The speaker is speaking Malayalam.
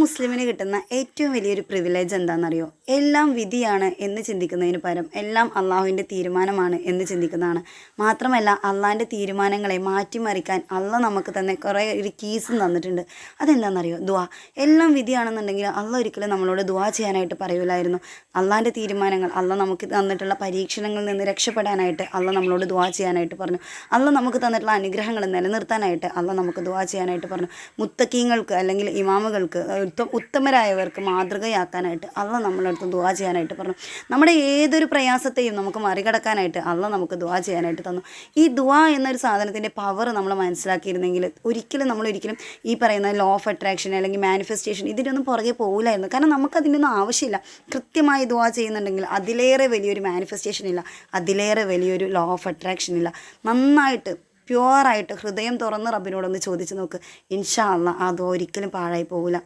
മുസ്ലിമിന് കിട്ടുന്ന ഏറ്റവും വലിയൊരു പ്രിവിലേജ് എന്താണെന്നറിയോ? എല്ലാം വിധിയാണ് എന്ന് ചിന്തിക്കുന്നതിന് പകരം എല്ലാം അള്ളാഹുവിൻ്റെ തീരുമാനമാണ് എന്ന് ചിന്തിക്കുന്നതാണ്. മാത്രമല്ല അള്ളാഹിൻ്റെ തീരുമാനങ്ങളെ മാറ്റിമറിക്കാൻ നമുക്ക് തന്നെ കുറേ ഒരു കീസും തന്നിട്ടുണ്ട്. അതെന്താണെന്നറിയോ? ദുആ. എല്ലാം വിധിയാണെന്നുണ്ടെങ്കിൽ ഒരിക്കലും നമ്മളോട് ദുആ ചെയ്യാനായിട്ട് പറയൂലായിരുന്നു. അള്ളാഹിൻ്റെ തീരുമാനങ്ങൾ, നമുക്ക് തന്നിട്ടുള്ള പരീക്ഷണങ്ങളിൽ നിന്ന് രക്ഷപ്പെടാനായിട്ട് നമ്മളോട് ദുആ ചെയ്യാനായിട്ട് പറഞ്ഞു. നമുക്ക് തന്നിട്ടുള്ള അനുഗ്രഹങ്ങൾ നിലനിർത്താനായിട്ട് നമുക്ക് ദുആ ചെയ്യാനായിട്ട് പറഞ്ഞു. മുത്തക്കീങ്ങൾക്ക് അല്ലെങ്കിൽ ഇമാമുകൾക്ക്, ഉത്തമരായവർക്ക് മാതൃകയാക്കാനായിട്ട് നമ്മളെ അടുത്ത് ദുആ ചെയ്യാനായിട്ട് പറഞ്ഞു. നമ്മുടെ ഏതൊരു പ്രയാസത്തെയും നമുക്ക് മറികടക്കാനായിട്ട് നമുക്ക് ദുആ ചെയ്യാനായിട്ട് തന്നു. ഈ ദുആ എന്നൊരു സാധനത്തിൻ്റെ പവർ നമ്മൾ മനസ്സിലാക്കിയിരുന്നെങ്കിൽ ഒരിക്കലും ഈ പറയുന്ന ലോ ഓഫ് അട്രാക്ഷൻ അല്ലെങ്കിൽ മാനിഫെസ്റ്റേഷൻ ഇതിൻ്റെ ഒന്നും പുറകെ പോകില്ലായിരുന്നു. കാരണം നമുക്കതിൻ്റെ ഒന്നും ആവശ്യമില്ല. കൃത്യമായി ദുആ ചെയ്യുന്നുണ്ടെങ്കിൽ അതിലേറെ വലിയൊരു മാനിഫെസ്റ്റേഷൻ ഇല്ല, അതിലേറെ വലിയൊരു ലോ ഓഫ് അട്രാക്ഷൻ ഇല്ല. നന്നായിട്ട് പ്യുവറായിട്ട് ഹൃദയം തുറന്ന് റബ്ബിനോടൊന്ന് ചോദിച്ച് നോക്ക്. ഇൻഷാ അല്ലാഹ് അത് ഒരിക്കലും പാഴായി പോകില്ല.